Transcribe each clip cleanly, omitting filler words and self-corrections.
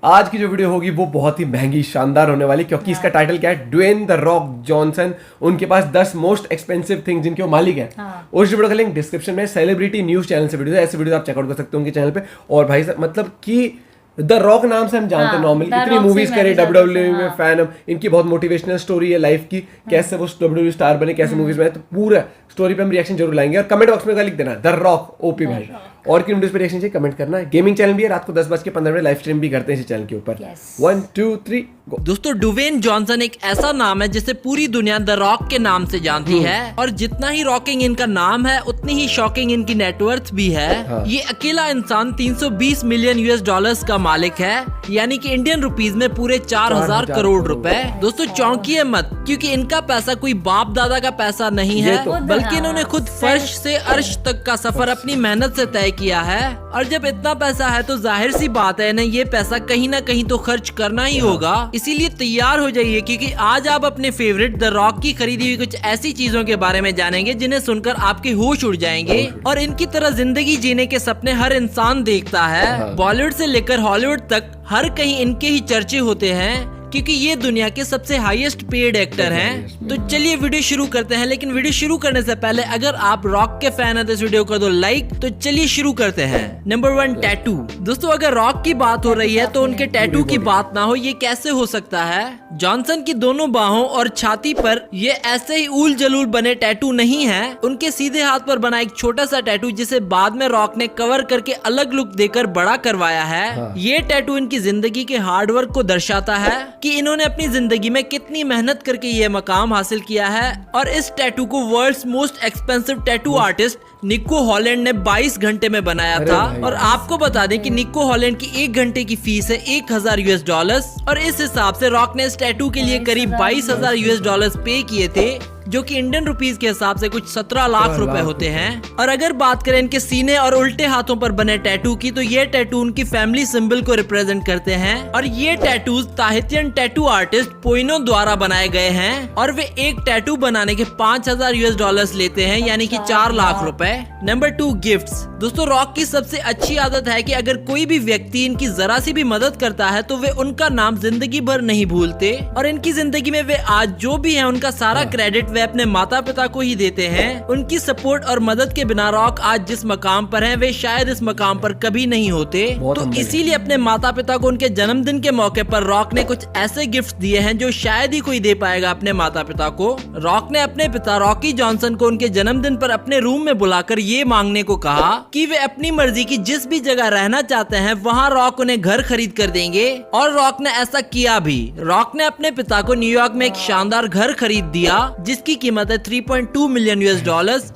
आज की जो वीडियो होगी वो बहुत ही महंगी शानदार होने वाली, क्योंकि इसका टाइटल क्या है, ड्वेन द रॉक जॉनसन। उनके पास 10 मोस्ट एक्सपेंसिव थिंग्स जिनके वो मालिक है। उस वीडियो का लिंक डिस्क्रिप्शन में सेलिब्रिटी न्यूज चैनल से वीडियो है, ऐसे वीडियो आप चेकआउट कर सकते हो उनके चैनल पे। और भाई साहब मतलब कि द रॉक नाम से हम जानते हैं नॉर्मली, इतनी मूवीज करे, WWE में फैन हम, इनकी बहुत मोटिवेशनल स्टोरी है लाइफ की, कैसे वो WWE स्टार बने, कैसे मूवीज बने, तो पूरा स्टोरी पे हम रिएक्शन जरूर लाएंगे। और कमेंट बॉक्स में लिख देना द रॉक ओपी भाई। और किन वीडियोस पे रिएक्शन चाहिए कमेंट करना है। गेमिंग चैनल भी है, रात को 10:15 लाइव स्ट्रीम भी करते हैं इस चैनल के ऊपर। 1 2 3 गो। दोस्तों ड्वेन जॉनसन एक ऐसा नाम है जिसे पूरी दुनिया द रॉक के नाम से जानती है, और जितना ही रॉकिंग इनका नाम है उतनी ही शॉकिंग इनकी नेटवर्थ भी है। ये अकेला इंसान 320 मिलियन US$ का मालिक है, यानी कि इंडियन रुपीज में पूरे 4000 करोड़ रुपए। दोस्तों चौंकिए मत, क्योंकि इनका पैसा कोई बाप दादा का पैसा नहीं है, बल्कि इन्होंने खुद फर्श से अर्श तक का सफर अपनी मेहनत से तय किया है। और जब इतना पैसा है तो जाहिर सी बात है इन्हें ये पैसा कहीं ना कहीं तो खर्च करना ही होगा। इसीलिए तैयार हो जाइए, क्योंकि आज आप अपने फेवरेट द रॉक की खरीदी हुई कुछ ऐसी चीजों के बारे में जानेंगे जिन्हें सुनकर आपके होश उड़ जाएंगे। और इनकी तरह जिंदगी जीने के सपने हर इंसान देखता है। बॉलीवुड से लेकर हॉलीवुड तक हर कहीं इनके ही चर्चे होते हैं, क्योंकि ये दुनिया के सबसे हाईएस्ट पेड एक्टर हैं। तो चलिए वीडियो शुरू करते हैं, लेकिन वीडियो शुरू करने से पहले अगर आप रॉक के फैन हैं तो इस वीडियो को कर दो लाइक। तो चलिए शुरू करते हैं। Number 1 tattoo. दोस्तों अगर रॉक की बात हो रही है तो उनके टैटू की बात ना हो, ये कैसे हो सकता है। जॉनसन की दोनों बाहों और छाती पर ये ऐसे ही ऊल जलूल बने टैटू नहीं है। उनके सीधे हाथ पर बना एक छोटा सा टैटू, जिसे बाद में रॉक ने कवर करके अलग लुक देकर बड़ा करवाया है। ये टैटू इनकी जिंदगी के हार्डवर्क को दर्शाता है कि इन्होंने अपनी जिंदगी में कितनी मेहनत करके ये मकाम हासिल किया है। और इस टैटू को world's most expensive tattoo artist Nico Holland ने 22 घंटे में बनाया था। और आपको बता दें कि निको हॉलैंड की 1 घंटे की फीस है $1000, और इस हिसाब से रॉक ने इस टैटू के लिए करीब $22000 पे किए थे, जो कि इंडियन रुपीस के हिसाब से कुछ 17 लाख रुपए होते हैं। और अगर बात करें इनके सीने और उल्टे हाथों पर बने टैटू की, तो ये टैटू उनकी फैमिली सिंबल को रिप्रेजेंट करते हैं। और ये टैटूज ताहितियन टैटू आर्टिस्ट पोइनो द्वारा बनाए गए हैं, और वे एक टैटू बनाने के $5000 लेते हैं, यानी कि 4 लाख रुपए। Number 2 gifts. दोस्तों रॉक की सबसे अच्छी आदत है कि अगर कोई भी व्यक्ति इनकी जरा सी भी मदद करता है तो वे उनका नाम जिंदगी भर नहीं भूलते। और इनकी जिंदगी में वे आज जो भी है उनका सारा क्रेडिट वे अपने माता पिता को ही देते हैं। उनकी सपोर्ट और मदद के बिना रॉक आज जिस मकाम पर हैं, वे शायद इस मकाम पर कभी नहीं होते। तो इसीलिए अपने माता पिता को उनके जन्मदिन के मौके पर रॉक ने कुछ ऐसे गिफ्ट दिए हैं जो शायद ही कोई दे पाएगा अपने माता पिता को। रॉक ने अपने पिता रॉकी जॉनसन को उनके जन्मदिन पर अपने रूम में बुलाकर ये मांगने को कहा कि वे अपनी मर्जी की जिस भी जगह रहना चाहते हैं वहाँ रॉक उन्हें घर खरीद कर देंगे। और रॉक ने ऐसा किया भी। रॉक ने अपने पिता को न्यूयॉर्क में एक शानदार घर खरीद दिया, जिसकी कीमत है $3.2 मिलियन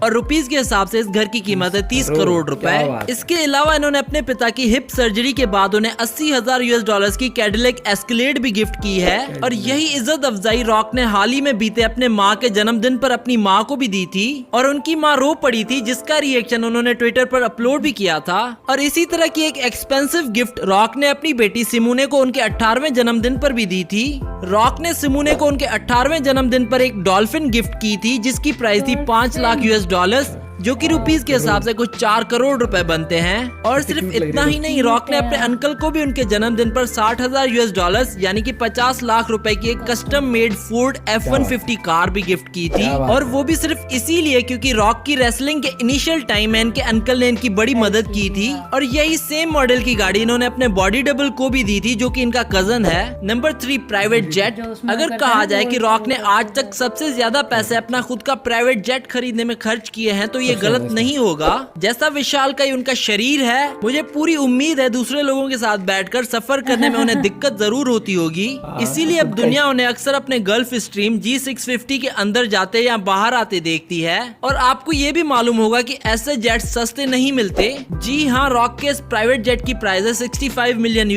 और रुपीस के हिसाब से इस घर की कीमत है 30 करोड़ रुपए। इसके अलावा इन्होंने अपने पिता की हिप सर्जरी के बाद उन्हें $80,000 की कैडिलैक एस्केलेड भी गिफ्ट की है। और यही इज्जत अफजाई रॉक ने हाल ही में बीते अपने माँ के जन्मदिन पर अपनी माँ को भी दी थी, और उनकी माँ रो पड़ी थी, जिसका रिएक्शन उन्होंने ट्विटर पर अपलोड भी किया था। और इसी तरह की एक एक्सपेंसिव गिफ्ट रॉक ने अपनी बेटी सिमोने को उनके 18वें जन्मदिन पर भी दी थी। रॉक ने सिमोने को उनके 18वें जन्मदिन पर एक डॉल्फिन गिफ्ट की थी, जिसकी प्राइस थी $5 लाख, जो कि रुपीस के हिसाब से कुछ 4 करोड़ रुपए बनते हैं। और सिर्फ इतना ही नहीं, रॉक ने अपने अंकल को भी उनके जन्मदिन पर $60,000 यानी कि 50 लाख रुपए की एक custom made Ford F-150 car भी गिफ्ट की थी। और वो भी सिर्फ इसीलिए क्योंकि रॉक की रेसलिंग के इनिशियल टाइम में इनके अंकल ने इनकी बड़ी मदद की थी। और यही सेम मॉडल की गाड़ी इन्होंने अपने बॉडी डबल को भी दी थी, जो कि इनका कजन है। Number 3 private jet. अगर कहा जाए कि रॉक ने आज तक सबसे ज्यादा पैसे अपना खुद का प्राइवेट जेट खरीदने में खर्च किए हैं, तो ये गलत नहीं होगा। जैसा विशाल का उनका शरीर है, मुझे पूरी उम्मीद है दूसरे लोगों के साथ बैठकर सफर करने में उन्हें दिक्कत जरूर होती होगी। इसीलिए अब दुनिया उन्हें अक्सर अपने गल्फ स्ट्रीम G650 के अंदर जाते या बाहर आते देखती है। और आपको ये भी मालूम होगा कि ऐसे जेट सस्ते नहीं मिलते। जी हाँ, रॉक के इस प्राइवेट जेट की प्राइस है $65 मिलियन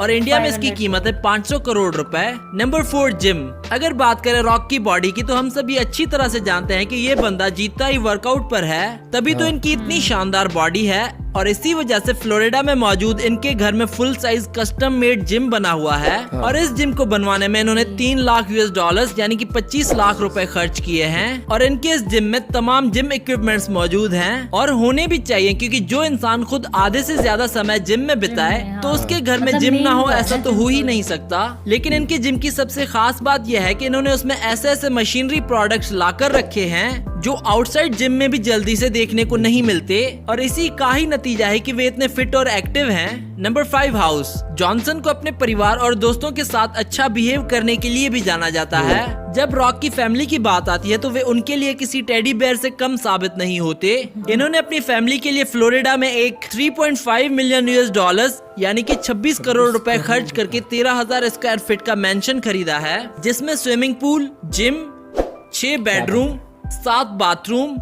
और इंडिया में इसकी कीमत है 500 करोड़ रुपए। Number 4 gym. अगर बात करें रॉक की बॉडी की, तो हम सभी अच्छी तरह से जानते हैं कि ये बंदा जीता ही वर्कआउट पर है, तभी तो इनकी इतनी शानदार बॉडी है। और इसी वजह से फ्लोरिडा में मौजूद इनके घर में full size custom made gym बना हुआ है। और इस जिम को बनवाने में इन्होंने 3 लाख US$ यानी कि 25 लाख रुपए खर्च किए हैं। और इनके इस जिम में तमाम जिम इक्विपमेंट्स मौजूद हैं और होने भी चाहिए, क्योंकि जो इंसान खुद आधे से ज्यादा समय जिम में बिताए तो उसके घर में जिम ना हो ऐसा तो हो ही नहीं सकता। लेकिन इनके जिम की सबसे खास बात यह है कि इन्होंने उसमें ऐसे ऐसे मशीनरी प्रोडक्ट्स लाकर रखे हैं जो आउटसाइड जिम में भी जल्दी से देखने को नहीं मिलते, और इसी का ही नतीजा है कि वे इतने फिट और एक्टिव हैं। Number 5 house. जॉनसन को अपने परिवार और दोस्तों के साथ अच्छा बिहेव करने के लिए भी जाना जाता है। जब रॉक की फैमिली की बात आती है तो वे उनके लिए किसी टेडी बेयर से कम साबित नहीं होते। इन्होंने अपनी फैमिली के लिए फ्लोरिडा में एक 3.5 मिलियन US$ यानी कि 26 करोड़ रुपए खर्च करके 13,000 स्क्वायर फीट का मैंशन खरीदा है, जिसमें swimming pool, gym, 6 bedroom, 7 bathroom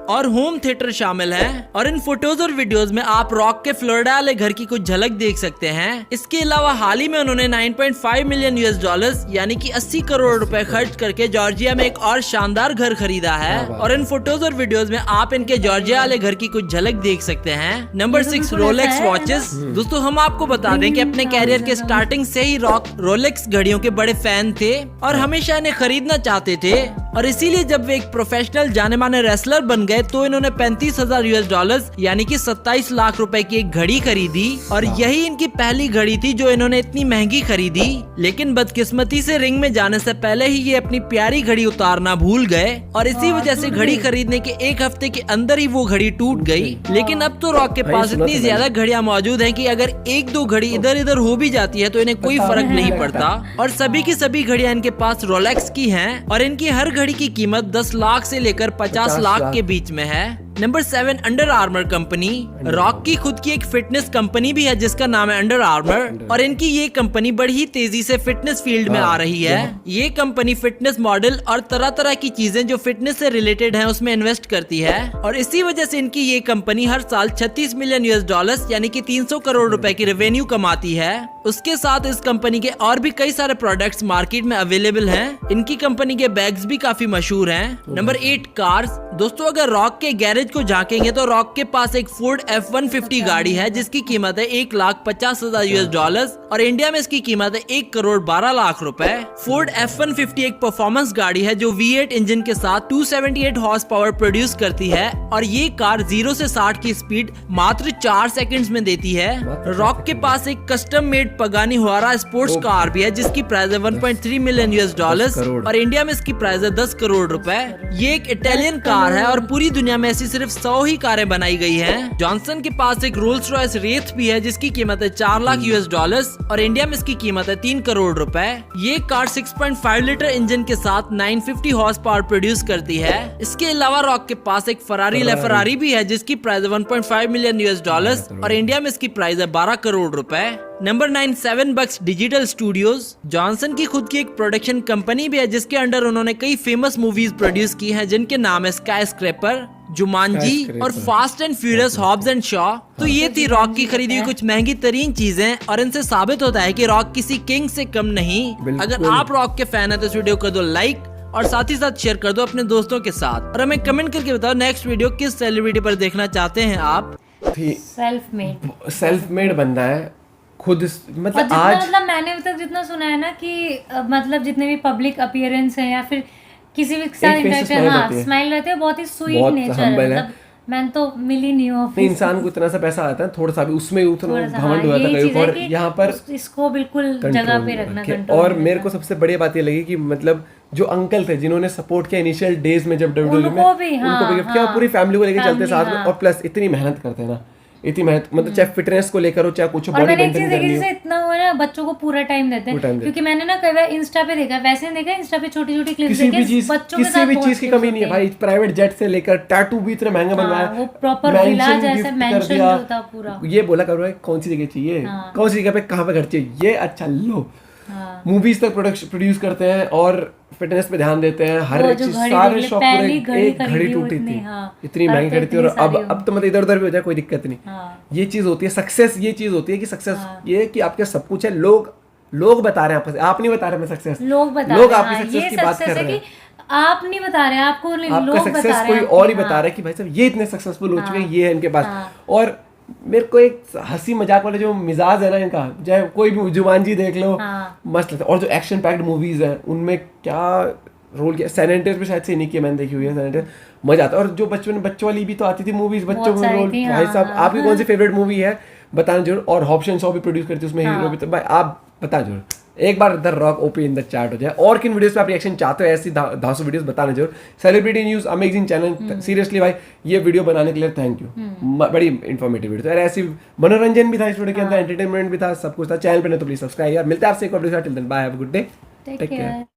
और होम थिएटर शामिल है। और इन फोटोज और वीडियोस में आप रॉक के फ्लोरिडा वाले घर की कुछ झलक देख सकते हैं। इसके अलावा हाल ही में उन्होंने 9.5 मिलियन US$ यानी कि 80 करोड़ रुपए खर्च करके जॉर्जिया में एक और शानदार घर खरीदा है। और इन फोटोज और वीडियोस में आप इनके जॉर्जिया वाले घर की कुछ झलक देख सकते हैं। Number 6 Rolex watches. दोस्तों हम आपको बता दें कि अपने कैरियर के स्टार्टिंग से ही रॉक रोलेक्स घड़ियों के बड़े फैन थे और हमेशा इन्हें खरीदना चाहते थे। और इसीलिए जब वे एक प्रोफेशनल जाने माने रेसलर बन गए तो इन्होंने 35,000 US$ यानी कि 27 लाख रुपए की एक घड़ी खरीदी। और यही इनकी पहली घड़ी थी जो इन्होंने इतनी महंगी खरीदी। लेकिन बदकिस्मती से रिंग में जाने से पहले ही ये अपनी प्यारी घड़ी उतारना भूल गए और इसी वजह से घड़ी खरीदने के 1 हफ्ते के अंदर ही वो घड़ी टूट गई। लेकिन अब तो रॉक के पास इतनी ज्यादा घड़ियां मौजूद हैं कि अगर 1-2 घड़ी इधर इधर हो भी जाती है तो इन्हें कोई फर्क नहीं पड़ता। और सभी की सभी घड़ियां इनके पास रोलेक्स की हैं और इनकी हर घड़ी की कीमत 10 लाख से लेकर 50 लाख के बीच में है। Number 7 under armour company. Rock की खुद की एक फिटनेस कंपनी भी है जिसका नाम है अंडर आर्मर और इनकी ये कंपनी बड़ी ही तेजी से फिटनेस फील्ड में आ रही है। ये कंपनी फिटनेस मॉडल और तरह तरह की चीजें जो फिटनेस से रिलेटेड हैं उसमें इन्वेस्ट करती है और इसी वजह से इनकी ये कंपनी हर साल 36 मिलियन US$ यानी कि 300 करोड़ रुपए की रेवेन्यू कमाती है। उसके साथ इस कंपनी के और भी कई सारे प्रोडक्ट्स मार्केट में अवेलेबल हैं। इनकी कंपनी के बैग्स भी काफी मशहूर हैं। Number 8 cars. दोस्तों अगर रॉक के गैरेज को झांकेंगे तो रॉक के पास एक फोर्ड F-150 गाड़ी है जिसकी कीमत है 1,50,000 US$ और इंडिया में इसकी कीमत है 1,12,00,000 रुपए। फोर्ड F-150 एक परफॉर्मेंस गाड़ी है जो V8 इंजन के साथ 278 हॉर्स पावर प्रोड्यूस करती है और ये कार 0 से 60 की स्पीड मात्र 4 सेकंड्स में देती है। रॉक के पास एक custom made Pagani Huayra sports car भी है जिसकी प्राइस है 1.3 मिलियन US$ और इंडिया में इसकी प्राइस है 10 करोड़ रुपए। ये एक इटालियन कार है और पूरी दुनिया में ऐसी सिर्फ 100 ही कारें बनाई गई हैं। जॉनसन के पास एक रोल्स रॉयस रेथ भी है जिसकी कीमत है 4 लाख US$ और इंडिया में इसकी कीमत है 3 करोड़ रुपए। ये कार 6.5 लीटर इंजन के साथ 950 हॉर्स पावर प्रोड्यूस करती है। इसके अलावा रॉक के पास एक फरारी भी है जिसकी प्राइस 1.5 मिलियन US$ और इंडिया में इसकी प्राइस है 12 करोड़ रुपए। नंबर 9 7 बक्स डिजिटल स्टूडियोज। जॉनसन की खुद की एक प्रोडक्शन कंपनी भी है जिसके अंडर उन्होंने कई फेमस मूवीज प्रोड्यूस की हैं जिनके नाम है स्काई स्क्रैपर, जुमांजी और Fast and Furious Hobbs and Shaw. तो ये थी रॉक की खरीदी हुई कुछ महंगी तरीन चीजें और इनसे साबित होता है कि रॉक किसी किंग से कम नहीं। अगर आप रॉक के फैन है तो इस वीडियो को कर दो लाइक और साथ ही साथ शेयर कर दो अपने दोस्तों के साथ और हमें कमेंट करके बताओ नेक्स्ट वीडियो किस सेलिब्रिटी पर देखना चाहते हैं आप। सेल्फ मेड बंदा है खुद, मतलब आज मतलब मैंने अभी तक जितना सुना है ना कि मतलब जितने भी पब्लिक अपीयरेंस है या फिर किसी भी साथ इंटरेक्शन, हाँ स्माइल रहते हैं, बहुत ही स्वीट नेचर है। मतलब मैंने तो मिली नहीं हूँ इंसान को इतना सा पैसा आता है थोड़ा सा भी उसमें उतना घमंड हुआ था और यहाँ पर इसको बिल्कुल जगह पे रखना कंट्रोल। और मेरे को सबसे बड़ी बात ये लगी कि मतलब जो अंकल थे जिन्होंने सपोर्ट किया इनिशियल डेज में जब WWE में उनको भी गिफ्ट किया, पूरी फैमिली को लेकर चलते साथ में और प्लस इतनी मेहनत करते हैं ना, इतनी मेहनत मतलब चाहे फिटनेस को लेकर हो चाहे कुछ बॉडी मेंटेन करनी हो। इतना हुआ ना बच्चों को पूरा टाइम देते हैं क्योंकि मैंने ना कई बार इंस्टा पे देखा, वैसे देखा इंस्टा पे छोटी छोटी क्लिप्स देखे बच्चों के साथ किसी भी चीज की कमी नहीं है भाई। प्राइवेट जेट से लेकर टैटू भी इतने महंगे बनवाया, वो प्रॉपर विला जैसा मेंशन जो होता पूरा। ये बोला करो कौन सी जगह चाहिए, कौन सी जगह पे कहाँ पे घर चाहिए, ये अच्छा लो मूवीज तक प्रोड्यूस करते हैं और फिटनेस पे ध्यान देते हैं। हर एक चीज सारे शौक पूरे। एक घड़ी टूटी थी इतनी महंगी घड़ी थी और अब तो मतलब इधर उधर भी हो जाए कोई दिक्कत नहीं। ये चीज होती है सक्सेस, ये चीज होती है कि सक्सेस ये कि आपके सब कुछ है, लोग बता रहे हैं आपको, आप नहीं बता रहे मैं सक्सेस, लोग आपकी सक्सेस की बात कर रहे हैं, आप नहीं बता रहे, आपको लोग सक्सेस कोई और ही बता रहा है कि भाई साहब ये इतने सक्सेसफुल हो चुके हैं, ये है इनके पास। और मेरे को एक हंसी मजाक वाले जो मिजाज है ना इनका, चाहे कोई भी जुमानजी देख लो, मस्त लगता है। और जो एक्शन पैक्ड मूवीज हैं उनमें क्या रोल किया, सैन एंड्रियास भी शायद से नहीं किया, मैंने देखी हुई है सैन एंड्रियास, मजा आता है। और जो बचपन बच्चों वाली भी तो आती थी मूवीज, बच्चों में रोल, भाई साहब आपकी कौन सी फेवरेट मूवी है बताना जरूर। और हॉब्सन शॉ भी प्रोड्यूस करती है, उसमें हीरो भी, तो भाई आप बता जरूर। एक बार the Rock OP in the chart हो जाए। और किन वीडियोस पे आप रिएक्शन चाहते हो, ऐसी धांसू वीडियोस बताना जरूर। Celebrity news amazing channel, seriously भाई ये वीडियो बनाने के लिए थैंक यू, बड़ी इन्फॉर्मेटिव वीडियो। तो ऐसी मनोरंजन भी था इस वीडियो के अंदर, एंटरटेनमेंट भी था, सब कुछ था। चैनल पे नहीं तो प्लीज सब्सक्राइब यार। मिलते हैं आपसे एक और वीडियो के साथ, till then bye, have a good day, take care.